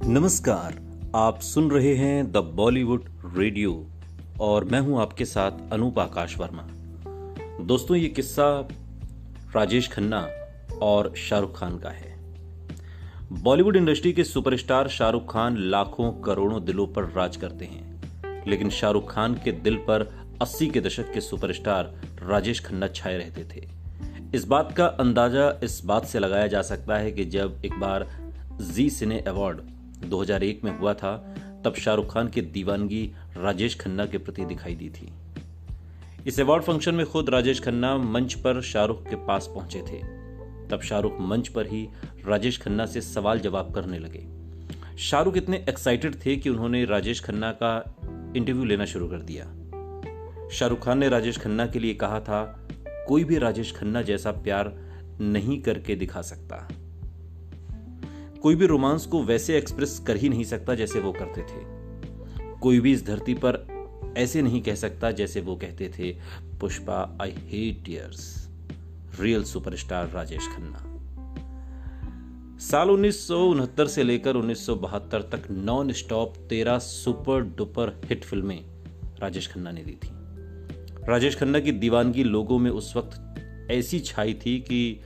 नमस्कार, आप सुन रहे हैं द बॉलीवुड रेडियो और मैं हूं आपके साथ अनूप आकाश वर्मा। दोस्तों, ये किस्सा राजेश खन्ना और शाहरुख खान का है। बॉलीवुड इंडस्ट्री के सुपरस्टार शाहरुख खान लाखों करोड़ों दिलों पर राज करते हैं, लेकिन शाहरुख खान के दिल पर 80 के दशक के सुपरस्टार राजेश खन्ना छाए रहते थे। इस बात का अंदाजा इस बात से लगाया जा सकता है कि जब एक बार जी सिने अवार्ड 2001 में हुआ था, तब शाहरुख खान की दीवानगी राजेश खन्ना के प्रति दिखाई दी थी। इस अवार्ड फंक्शन में खुद राजेश खन्ना मंच पर शाहरुख के पास पहुंचे थे। तब शाहरुख मंच पर ही राजेश खन्ना से सवाल जवाब करने लगे। शाहरुख इतने एक्साइटेड थे कि उन्होंने राजेश खन्ना का इंटरव्यू लेना शुरू कर दिया। शाहरुख खान ने राजेश खन्ना के लिए कहा था, कोई भी राजेश खन्ना जैसा प्यार नहीं करके दिखा सकता, कोई भी रोमांस को वैसे एक्सप्रेस कर ही नहीं सकता जैसे वो करते थे, कोई भी इस धरती पर ऐसे नहीं कह सकता जैसे वो कहते थे, Pushpa I hate tears. Real superstar Rajesh Khanna. साल 1969 से लेकर 1972 तक non stop 13 super duper hit फिल्में राजेश खन्ना ने दी थी। राजेश खन्ना की दीवानगी लोगों में उस वक्त ऐसी छाई थी कि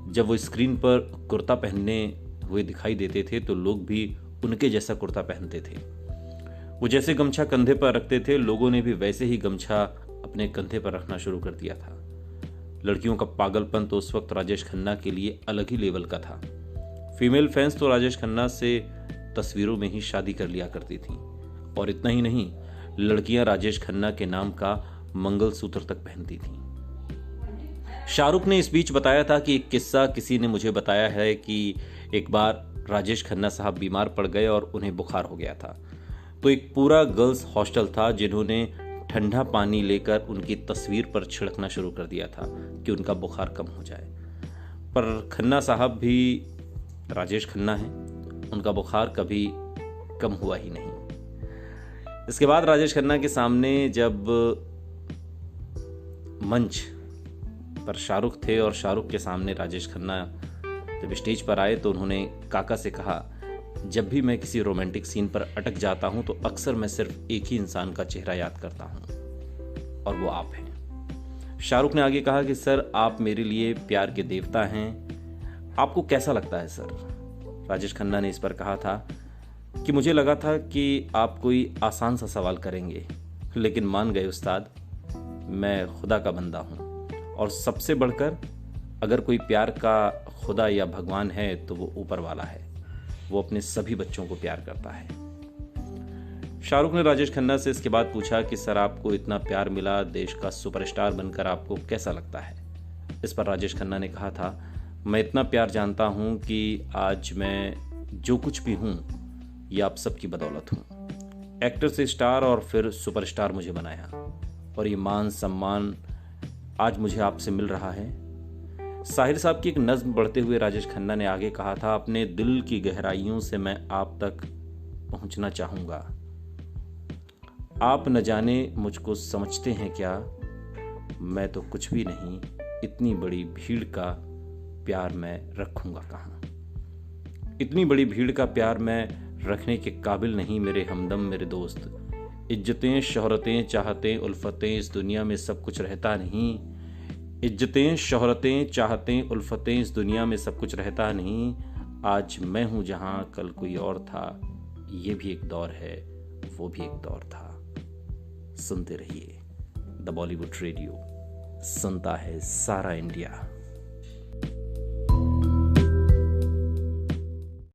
जब वो स्क्रीन पर कुर्ता पहनने हुए दिखाई देते थे तो लोग भी उनके जैसा कुर्ता पहनते थे। वो जैसे गमछा कंधे पर रखते थे, लोगों ने भी वैसे ही गमछा अपने कंधे पर रखना शुरू कर दिया था। लड़कियों का पागलपन तो उस वक्त राजेश खन्ना के लिए अलग ही लेवल का था। फीमेल फैंस तो राजेश खन्ना से तस्वीरों में ही शादी कर लिया करती थीं, और इतना ही नहीं, लड़कियां राजेश खन्ना के नाम का मंगलसूत्र तक पहनती थीं। शाहरुख ने इस बीच बताया था कि एक किस्सा किसी ने मुझे बताया है कि एक बार राजेश खन्ना साहब बीमार पड़ गए और उन्हें बुखार हो गया था। तो एक पूरा गर्ल्स हॉस्टल था जिन्होंने ठंडा पानी लेकर उनकी तस्वीर पर छिड़कना शुरू कर दिया था कि उनका बुखार कम हो जाए। पर खन्ना साहब भी राजेश खन्ना हैं, उनका बुखार कभी कम हुआ ही नहीं। इसके बाद राजेश खन्ना के सामने जब मंच पर शाहरुख थे और शाहरुख के सामने राजेश खन्ना जब स्टेज पर आए तो उन्होंने काका से कहा, जब भी मैं किसी रोमांटिक सीन पर अटक जाता हूं तो अक्सर मैं सिर्फ एक ही इंसान का चेहरा याद करता हूं और वो आप हैं। शाहरुख ने आगे कहा कि सर, आप मेरे लिए प्यार के देवता हैं, आपको कैसा लगता है सर? राजेश खन्ना ने इस पर कहा था कि मुझे लगा था कि आप कोई आसान सा सवाल करेंगे, लेकिन मान गए उस्ताद, मैं खुदा का बंदा हूं, और सबसे बढ़कर अगर कोई प्यार का खुदा या भगवान है तो वो ऊपर वाला है। वो अपने सभी बच्चों को प्यार करता है। शाहरुख ने राजेश खन्ना से इसके बाद पूछा कि सर, आपको इतना प्यार मिला, देश का सुपरस्टार बनकर आपको कैसा लगता है? इस पर राजेश खन्ना ने कहा था, मैं इतना प्यार जानता हूं कि आज मैं जो कुछ भी हूं ये आप सबकी बदौलत हूं। एक्टर से स्टार और फिर सुपरस्टार मुझे बनाया, और ये मान सम्मान आज मुझे आपसे मिल रहा है। साहिर साहब की एक नज्म पढ़ते हुए राजेश खन्ना ने आगे कहा था, अपने दिल की गहराइयों से मैं आप तक पहुंचना चाहूंगा। आप न जाने मुझको समझते हैं क्या, मैं तो कुछ भी नहीं, इतनी बड़ी भीड़ का प्यार मैं रखूंगा कहाँ। इतनी बड़ी भीड़ का प्यार मैं रखने के काबिल नहीं मेरे हमदम, मेरे दोस्त। इज्जतें शोहरतें चाहतें उल्फतें इस दुनिया में सब कुछ रहता नहीं। इज्जतें शोहरतें चाहतें उल्फतें इस दुनिया में सब कुछ रहता नहीं। आज मैं हूं जहां कल कोई और था, ये भी एक दौर है, वो भी एक दौर था। सुनते रहिए द बॉलीवुड रेडियो, सुनता है सारा इंडिया।